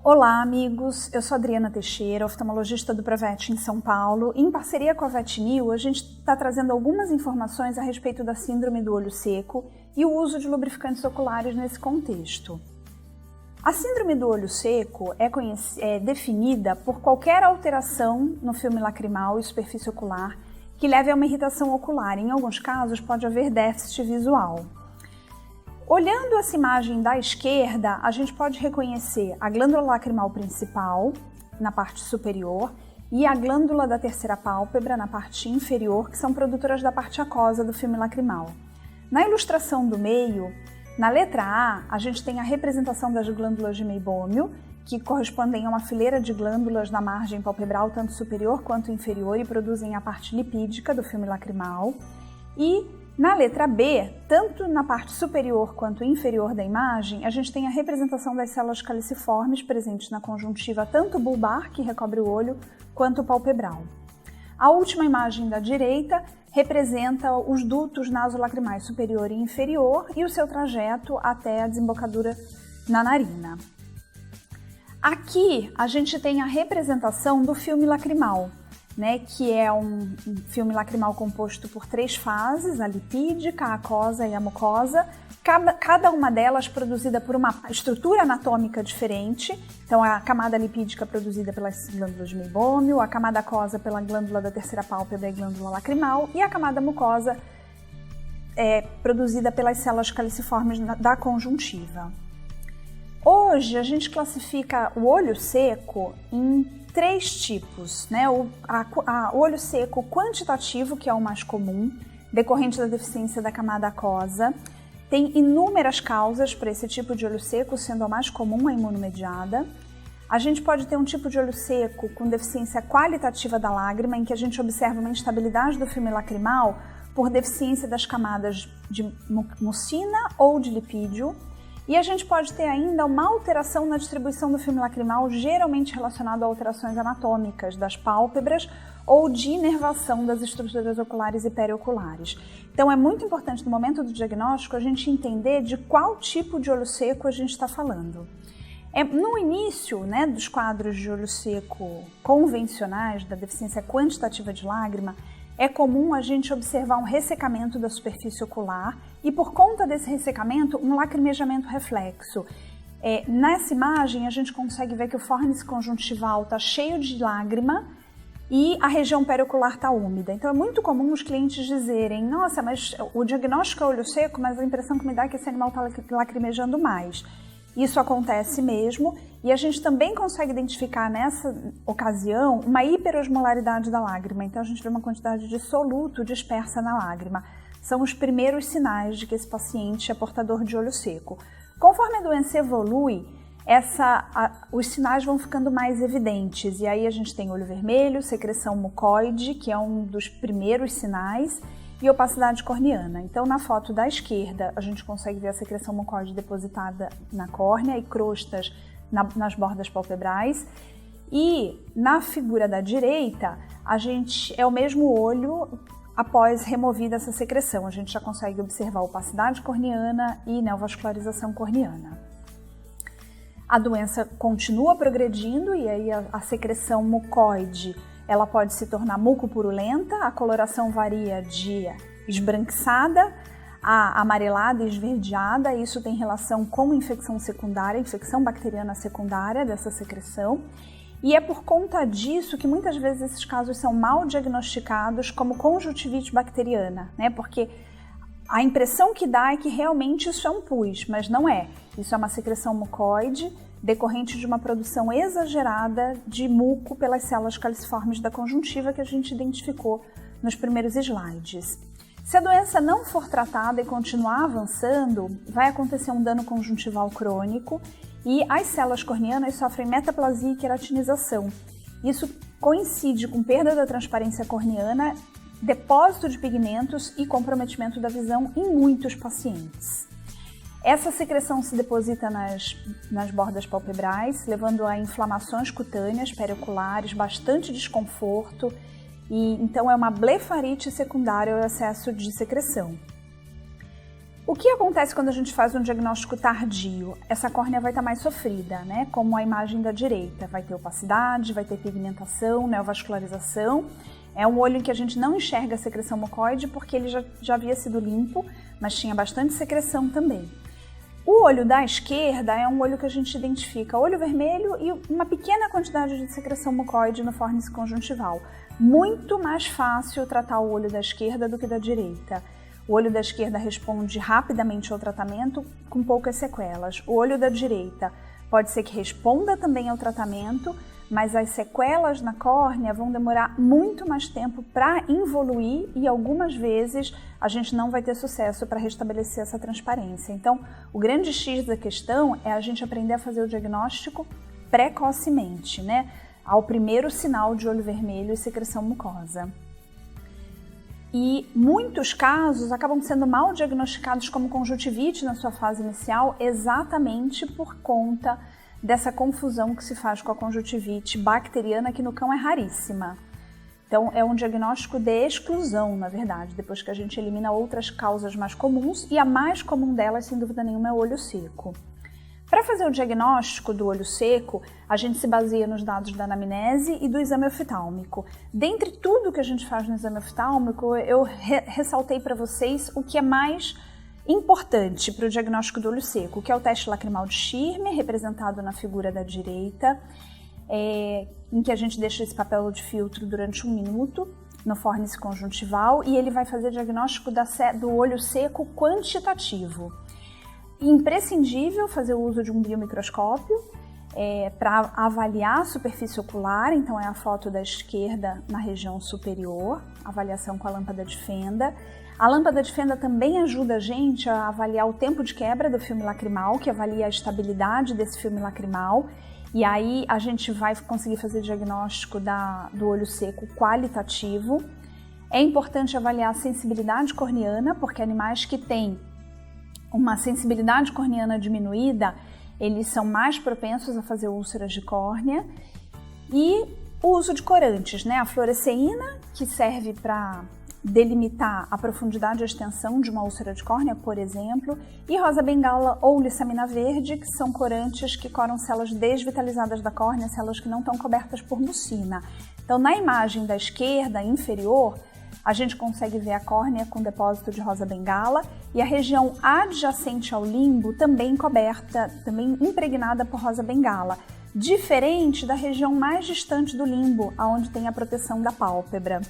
Olá, amigos! Eu sou Adriana Teixeira, oftalmologista do Provet em São Paulo. E em parceria com a VetNew, a gente está trazendo algumas informações a respeito da síndrome do olho seco e o uso de lubrificantes oculares nesse contexto. A síndrome do olho seco é definida por qualquer alteração no filme lacrimal e superfície ocular que leve a uma irritação ocular. Em alguns casos, pode haver déficit visual. Olhando essa imagem da esquerda, a gente pode reconhecer a glândula lacrimal principal, na parte superior, e a glândula da terceira pálpebra, na parte inferior, que são produtoras da parte aquosa do filme lacrimal. Na ilustração do meio, na letra A gente tem a representação das glândulas de meibômio, que correspondem a uma fileira de glândulas na margem palpebral, tanto superior quanto inferior, e produzem a parte lipídica do filme lacrimal. E na letra B, tanto na parte superior quanto inferior da imagem, a gente tem a representação das células caliciformes presentes na conjuntiva tanto bulbar, que recobre o olho, quanto palpebral. A última imagem da direita representa os dutos nasolacrimais superior e inferior e o seu trajeto até a desembocadura na narina. Aqui a gente tem a representação do filme lacrimal, que é um filme lacrimal composto por 3 fases, a lipídica, a aquosa e a mucosa, cada uma delas produzida por uma estrutura anatômica diferente. Então, a camada lipídica produzida pelas glândulas de meibômio, a camada aquosa pela glândula da terceira pálpebra e glândula lacrimal, e a camada mucosa produzida pelas células caliciformes da conjuntiva. Hoje, a gente classifica o olho seco em 3 tipos, o olho seco quantitativo, que é o mais comum, decorrente da deficiência da camada aquosa. Tem inúmeras causas para esse tipo de olho seco, sendo a mais comum a imunomediada. A gente pode ter um tipo de olho seco com deficiência qualitativa da lágrima, em que a gente observa uma instabilidade do filme lacrimal por deficiência das camadas de mucina ou de lipídio. E a gente pode ter ainda uma alteração na distribuição do filme lacrimal, geralmente relacionado a alterações anatômicas das pálpebras ou de inervação das estruturas oculares e perioculares. Então é muito importante no momento do diagnóstico a gente entender de qual tipo de olho seco a gente está falando. No início dos quadros de olho seco convencionais, da deficiência quantitativa de lágrima, é comum a gente observar um ressecamento da superfície ocular e, por conta desse ressecamento, um lacrimejamento reflexo. Nessa imagem, a gente consegue ver que o fórnice conjuntival está cheio de lágrima e a região periocular está úmida. Então, é muito comum os clientes dizerem: nossa, mas o diagnóstico é olho seco, mas a impressão que me dá é que esse animal está lacrimejando mais. Isso acontece mesmo, e a gente também consegue identificar nessa ocasião uma hiperosmolaridade da lágrima. Então a gente vê uma quantidade de soluto dispersa na lágrima. São os primeiros sinais de que esse paciente é portador de olho seco. Conforme a doença evolui, os sinais vão ficando mais evidentes, e aí a gente tem olho vermelho, secreção mucoide, que é um dos primeiros sinais, e opacidade corneana. Então, na foto da esquerda, a gente consegue ver a secreção mucoide depositada na córnea e crostas nas bordas palpebrais. E na figura da direita, é o mesmo olho após removida essa secreção. A gente já consegue observar opacidade corneana e neovascularização corneana. A doença continua progredindo e aí a secreção mucoide ela pode se tornar mucopurulenta, a coloração varia de esbranquiçada a amarelada e esverdeada. Isso tem relação com infecção secundária, infecção bacteriana secundária dessa secreção. E é por conta disso que muitas vezes esses casos são mal diagnosticados como conjuntivite bacteriana, porque a impressão que dá é que realmente isso é um pus, mas não é. Isso é uma secreção mucoide decorrente de uma produção exagerada de muco pelas células caliciformes da conjuntiva que a gente identificou nos primeiros slides. Se a doença não for tratada e continuar avançando, vai acontecer um dano conjuntival crônico e as células corneanas sofrem metaplasia e queratinização. Isso coincide com perda da transparência corneana, depósito de pigmentos e comprometimento da visão em muitos pacientes. Essa secreção se deposita nas bordas palpebrais, levando a inflamações cutâneas, perioculares, bastante desconforto, e então é uma blefarite secundária ao excesso de secreção. O que acontece quando a gente faz um diagnóstico tardio? Essa córnea vai estar mais sofrida, né? Como a imagem da direita. Vai ter opacidade, vai ter pigmentação, neovascularização. É um olho em que a gente não enxerga a secreção mucoide porque ele já havia sido limpo, mas tinha bastante secreção também. O olho da esquerda é um olho que a gente identifica olho vermelho e uma pequena quantidade de secreção mucoide no fórnice conjuntival. Muito mais fácil tratar o olho da esquerda do que da direita. O olho da esquerda responde rapidamente ao tratamento com poucas sequelas. O olho da direita pode ser que responda também ao tratamento, mas as sequelas na córnea vão demorar muito mais tempo para involuir e algumas vezes a gente não vai ter sucesso para restabelecer essa transparência. Então, o grande X da questão é a gente aprender a fazer o diagnóstico precocemente, né? Ao primeiro sinal de olho vermelho e secreção mucosa. E muitos casos acabam sendo mal diagnosticados como conjuntivite na sua fase inicial exatamente por conta dessa confusão que se faz com a conjuntivite bacteriana, que no cão é raríssima. Então é um diagnóstico de exclusão, na verdade, depois que a gente elimina outras causas mais comuns, e a mais comum delas, sem dúvida nenhuma, é o olho seco. Para fazer o diagnóstico do olho seco, a gente se baseia nos dados da anamnese e do exame oftálmico. Dentre tudo que a gente faz no exame oftálmico, eu ressaltei para vocês o que é mais importante para o diagnóstico do olho seco, que é o teste lacrimal de Schirmer, representado na figura da direita, em que a gente deixa esse papel de filtro durante 1 minuto no fórnice conjuntival e ele vai fazer diagnóstico do olho seco quantitativo. Imprescindível fazer o uso de um biomicroscópio para avaliar a superfície ocular, então é a foto da esquerda na região superior, avaliação com a lâmpada de fenda. A lâmpada de fenda também ajuda a gente a avaliar o tempo de quebra do filme lacrimal, que avalia a estabilidade desse filme lacrimal, e aí a gente vai conseguir fazer diagnóstico do olho seco qualitativo. É importante avaliar a sensibilidade corneana, porque animais que têm uma sensibilidade corneana diminuída, eles são mais propensos a fazer úlceras de córnea. E o uso de corantes, né? A fluoresceína, que serve para delimitar a profundidade e a extensão de uma úlcera de córnea, por exemplo, e rosa bengala ou lissamina verde, que são corantes que coram células desvitalizadas da córnea, células que não estão cobertas por mucina. Então, na imagem da esquerda inferior, a gente consegue ver a córnea com depósito de rosa bengala e a região adjacente ao limbo também coberta, também impregnada por rosa bengala, diferente da região mais distante do limbo, onde tem a proteção da pálpebra.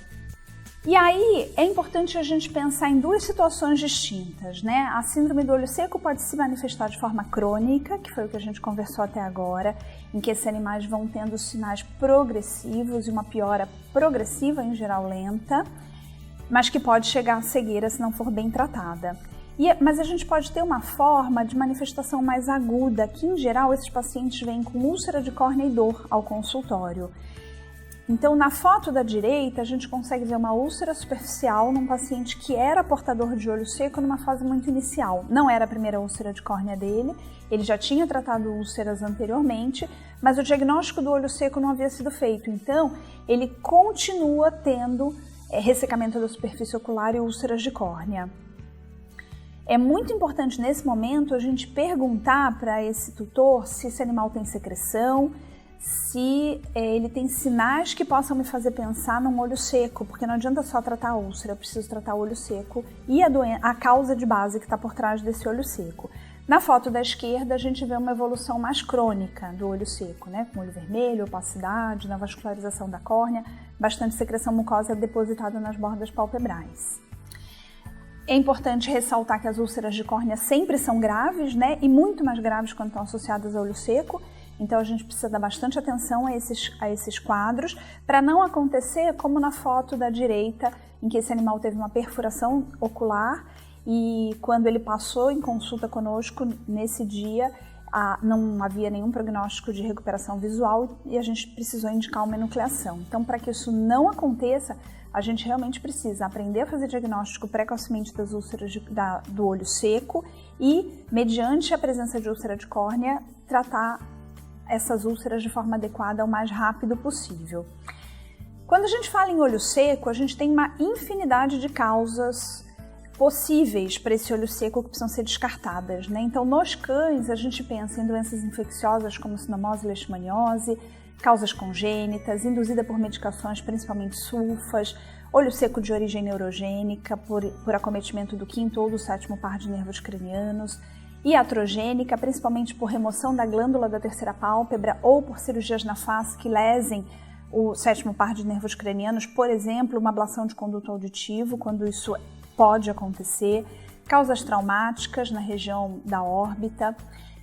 E aí é importante a gente pensar em duas situações distintas, né? A síndrome do olho seco pode se manifestar de forma crônica, que foi o que a gente conversou até agora, em que esses animais vão tendo sinais progressivos e uma piora progressiva, em geral lenta, mas que pode chegar à cegueira se não for bem tratada. Mas a gente pode ter uma forma de manifestação mais aguda, que em geral esses pacientes vêm com úlcera de córnea e dor ao consultório. Então, na foto da direita, a gente consegue ver uma úlcera superficial num paciente que era portador de olho seco numa fase muito inicial. Não era a primeira úlcera de córnea dele, ele já tinha tratado úlceras anteriormente, mas o diagnóstico do olho seco não havia sido feito. Então, ele continua tendo ressecamento da superfície ocular e úlceras de córnea. É muito importante nesse momento a gente perguntar para esse tutor se esse animal tem secreção, se ele tem sinais que possam me fazer pensar num olho seco, porque não adianta só tratar a úlcera, eu preciso tratar o olho seco e a causa de base que está por trás desse olho seco. Na foto da esquerda, a gente vê uma evolução mais crônica do olho seco, né? Com olho vermelho, opacidade, na vascularização da córnea, bastante secreção mucosa depositada nas bordas palpebrais. É importante ressaltar que as úlceras de córnea sempre são graves, né? E muito mais graves quando estão associadas ao olho seco. Então a gente precisa dar bastante atenção a esses quadros, para não acontecer como na foto da direita, em que esse animal teve uma perfuração ocular e quando ele passou em consulta conosco, nesse dia, não havia nenhum prognóstico de recuperação visual e a gente precisou indicar uma enucleação. Então, para que isso não aconteça, a gente realmente precisa aprender a fazer diagnóstico precocemente das úlceras do olho seco e, mediante a presença de úlcera de córnea, tratar essas úlceras de forma adequada o mais rápido possível. Quando a gente fala em olho seco, a gente tem uma infinidade de causas possíveis para esse olho seco que precisam ser descartadas, né? Então, nos cães, a gente pensa em doenças infecciosas como sinomose e leishmaniose, causas congênitas, induzida por medicações, principalmente sulfas, olho seco de origem neurogênica, por acometimento do 5º ou do 7º par de nervos cranianos, iatrogênica, principalmente por remoção da glândula da terceira pálpebra ou por cirurgias na face que lesem o 7º par de nervos cranianos, por exemplo, uma ablação de conduto auditivo, quando isso pode acontecer, causas traumáticas na região da órbita,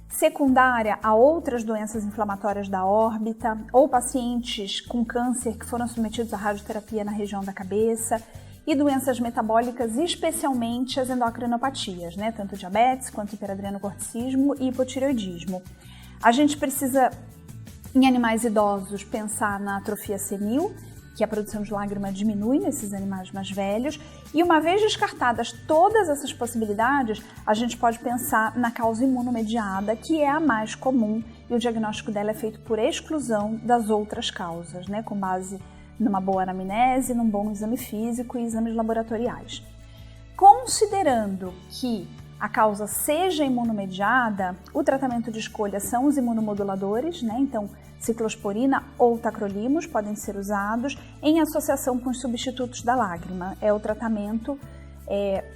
secundária a outras doenças inflamatórias da órbita, ou pacientes com câncer que foram submetidos à radioterapia na região da cabeça, e doenças metabólicas, especialmente as endocrinopatias, né? Tanto diabetes quanto hiperadrenocorticismo e hipotireoidismo. A gente precisa, em animais idosos, pensar na atrofia senil, que a produção de lágrima diminui nesses animais mais velhos, e uma vez descartadas todas essas possibilidades, a gente pode pensar na causa imunomediada, que é a mais comum, e o diagnóstico dela é feito por exclusão das outras causas, né, com base numa boa anamnese, num bom exame físico e exames laboratoriais. Considerando que a causa seja imunomediada, o tratamento de escolha são os imunomoduladores, né? Então, ciclosporina ou tacrolimus podem ser usados em associação com os substitutos da lágrima. É o tratamento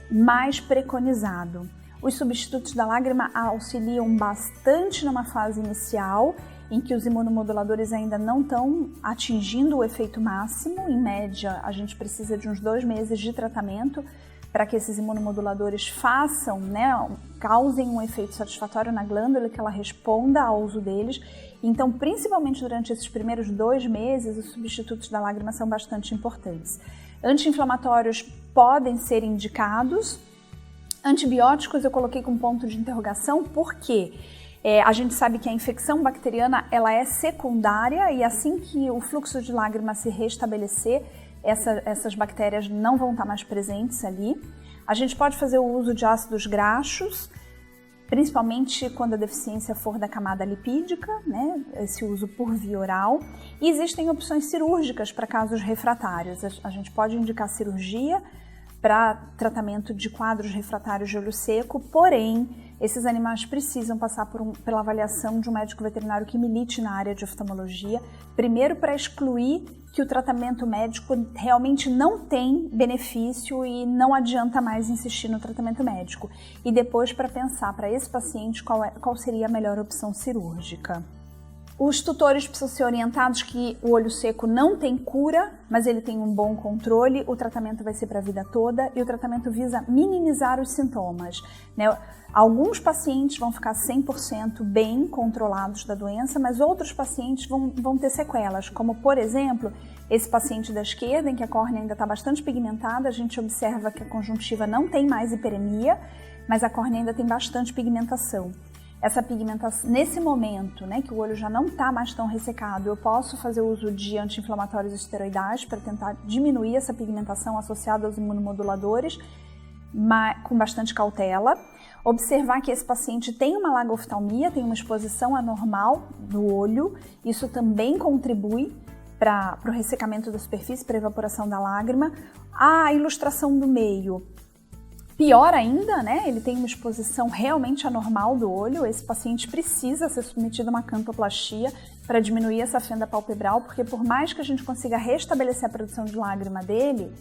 mais preconizado. Os substitutos da lágrima auxiliam bastante numa fase inicial, em que os imunomoduladores ainda não estão atingindo o efeito máximo. Em média, a gente precisa de uns 2 meses de tratamento para que esses imunomoduladores façam, né, causem um efeito satisfatório na glândula, que ela responda ao uso deles. Então, principalmente durante esses primeiros 2 meses, os substitutos da lágrima são bastante importantes. Anti-inflamatórios podem ser indicados. Antibióticos eu coloquei com ponto de interrogação, porque a gente sabe que a infecção bacteriana ela é secundária, e assim que o fluxo de lágrima se restabelecer, essas bactérias não vão estar mais presentes ali. A gente pode fazer o uso de ácidos graxos, principalmente quando a deficiência for da camada lipídica, né? Esse uso por via oral. E existem opções cirúrgicas para casos refratários. A gente pode indicar cirurgia para tratamento de quadros refratários de olho seco, porém, esses animais precisam passar pela avaliação de um médico veterinário que milite na área de oftalmologia, primeiro para excluir que o tratamento médico realmente não tem benefício e não adianta mais insistir no tratamento médico, e depois para pensar para esse paciente qual seria a melhor opção cirúrgica. Os tutores precisam ser orientados que o olho seco não tem cura, mas ele tem um bom controle, o tratamento vai ser para a vida toda e o tratamento visa minimizar os sintomas, né? Alguns pacientes vão ficar 100% bem controlados da doença, mas outros pacientes vão ter sequelas, como por exemplo, esse paciente da esquerda, em que a córnea ainda está bastante pigmentada, a gente observa que a conjuntiva não tem mais hiperemia, mas a córnea ainda tem bastante pigmentação. Essa pigmentação, nesse momento, né, que o olho já não está mais tão ressecado, eu posso fazer uso de anti-inflamatórios esteroidais para tentar diminuir essa pigmentação associada aos imunomoduladores, com bastante cautela. Observar que esse paciente tem uma lagoftalmia, tem uma exposição anormal do olho, isso também contribui para o ressecamento da superfície, para a evaporação da lágrima. A ilustração do meio, pior ainda, né? Ele tem uma exposição realmente anormal do olho. Esse paciente precisa ser submetido a uma cantoplastia para diminuir essa fenda palpebral, porque por mais que a gente consiga restabelecer a produção de lágrima dele,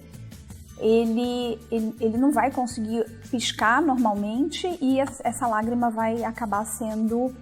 ele não vai conseguir piscar normalmente e essa lágrima vai acabar sendo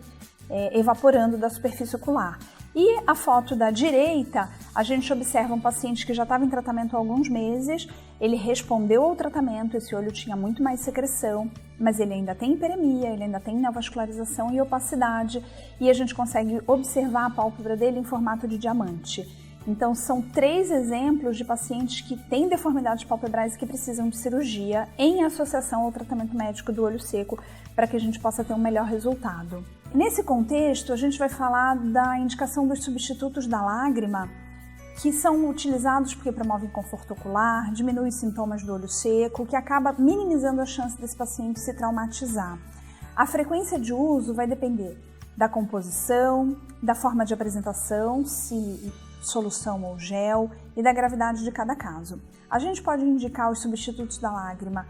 evaporando da superfície ocular. E a foto da direita, a gente observa um paciente que já estava em tratamento há alguns meses, ele respondeu ao tratamento, esse olho tinha muito mais secreção, mas ele ainda tem hiperemia, ele ainda tem neovascularização e opacidade, e a gente consegue observar a pálpebra dele em formato de diamante. Então, são 3 exemplos de pacientes que têm deformidades palpebrais e que precisam de cirurgia em associação ao tratamento médico do olho seco para que a gente possa ter um melhor resultado. Nesse contexto, a gente vai falar da indicação dos substitutos da lágrima, que são utilizados porque promovem conforto ocular, diminuem os sintomas do olho seco, que acaba minimizando a chance desse paciente se traumatizar. A frequência de uso vai depender da composição, da forma de apresentação, se solução ou gel, e da gravidade de cada caso. A gente pode indicar os substitutos da lágrima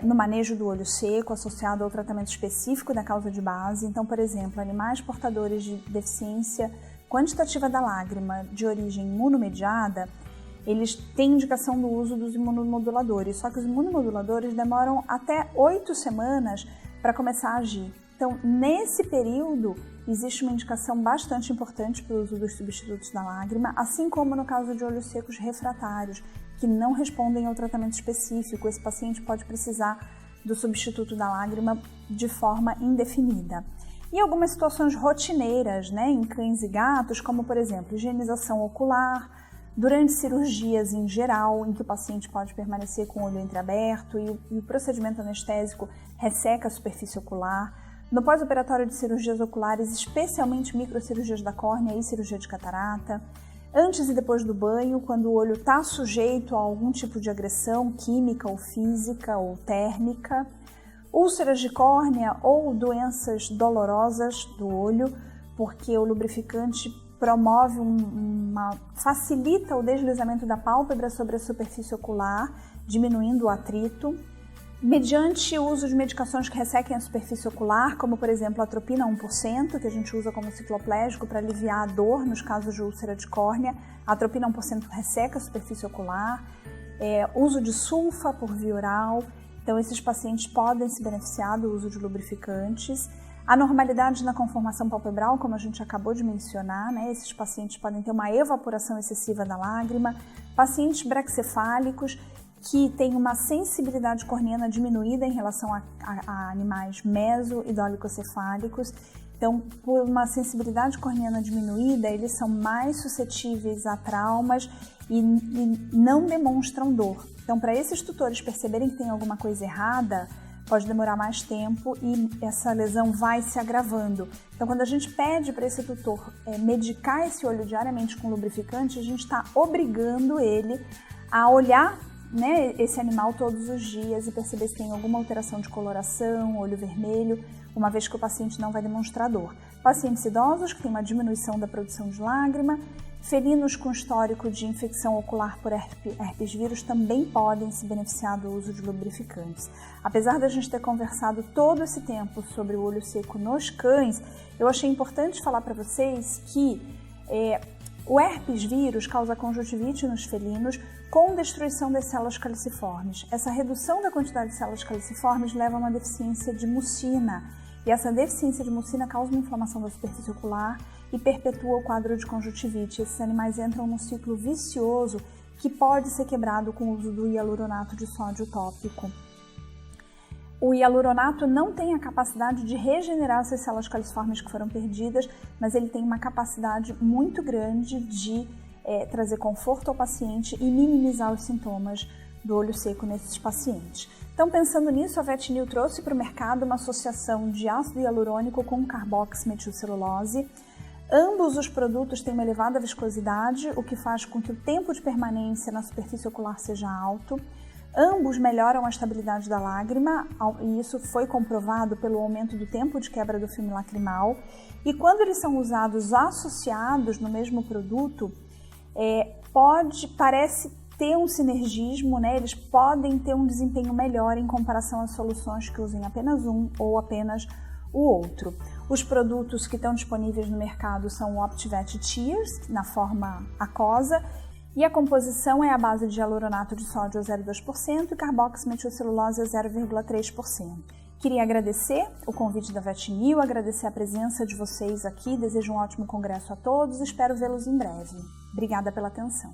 no manejo do olho seco associado ao tratamento específico da causa de base. Então, por exemplo, animais portadores de deficiência quantitativa da lágrima de origem imunomediada, eles têm indicação do uso dos imunomoduladores, só que os imunomoduladores demoram até 8 semanas para começar a agir. Então, nesse período, existe uma indicação bastante importante para o uso dos substitutos da lágrima, assim como no caso de olhos secos refratários, que não respondem ao tratamento específico. Esse paciente pode precisar do substituto da lágrima de forma indefinida. E algumas situações rotineiras, né, em cães e gatos, como por exemplo, higienização ocular, durante cirurgias em geral, em que o paciente pode permanecer com o olho entreaberto e o procedimento anestésico resseca a superfície ocular, no pós-operatório de cirurgias oculares, especialmente microcirurgias da córnea e cirurgia de catarata, antes e depois do banho, quando o olho está sujeito a algum tipo de agressão química ou física ou térmica, úlceras de córnea ou doenças dolorosas do olho, porque o lubrificante facilita o deslizamento da pálpebra sobre a superfície ocular, diminuindo o atrito, mediante o uso de medicações que ressequem a superfície ocular, como por exemplo a atropina 1%, que a gente usa como cicloplégico para aliviar a dor nos casos de úlcera de córnea. A atropina 1% resseca a superfície ocular, uso de sulfa por via oral. Então esses pacientes podem se beneficiar do uso de lubrificantes. Anormalidade na conformação palpebral, como a gente acabou de mencionar, né? Esses pacientes podem ter uma evaporação excessiva da lágrima. Pacientes braxcefálicos que têm uma sensibilidade corneana diminuída em relação a animais meso e dolicocefálicos. Então, por uma sensibilidade corneana diminuída, eles são mais suscetíveis a traumas e não demonstram dor. Então, para esses tutores perceberem que tem alguma coisa errada, pode demorar mais tempo e essa lesão vai se agravando. Então, quando a gente pede para esse tutor medicar esse olho diariamente com lubrificante, a gente está obrigando ele a olhar, né, esse animal todos os dias e perceber se tem alguma alteração de coloração, olho vermelho, uma vez que o paciente não vai demonstrar dor. Pacientes idosos que têm uma diminuição da produção de lágrima, felinos com histórico de infecção ocular por herpes vírus também podem se beneficiar do uso de lubrificantes. Apesar da gente ter conversado todo esse tempo sobre o olho seco nos cães, eu achei importante falar para vocês que o herpes vírus causa conjuntivite nos felinos com destruição das células caliciformes. Essa redução da quantidade de células caliciformes leva a uma deficiência de mucina, e essa deficiência de mucina causa uma inflamação da superfície ocular e perpetua o quadro de conjuntivite. Esses animais entram num ciclo vicioso que pode ser quebrado com o uso do hialuronato de sódio tópico. O hialuronato não tem a capacidade de regenerar essas células caliciformes que foram perdidas, mas ele tem uma capacidade muito grande de trazer conforto ao paciente e minimizar os sintomas do olho seco nesses pacientes. Então, pensando nisso, a VetNew trouxe para o mercado uma associação de ácido hialurônico com carboximetilcelulose. Ambos os produtos têm uma elevada viscosidade, o que faz com que o tempo de permanência na superfície ocular seja alto. Ambos melhoram a estabilidade da lágrima, e isso foi comprovado pelo aumento do tempo de quebra do filme lacrimal. E quando eles são usados associados no mesmo produto, parece ter um sinergismo, né? Eles podem ter um desempenho melhor em comparação às soluções que usem apenas um ou apenas o outro. Os produtos que estão disponíveis no mercado são o OptiVet Tears, na forma aquosa, e a composição é a base de hialuronato de sódio a 0,2% e carboximetilcelulose a 0,3%. Queria agradecer o convite da VetNew, agradecer a presença de vocês aqui, desejo um ótimo congresso a todos e espero vê-los em breve. Obrigada pela atenção.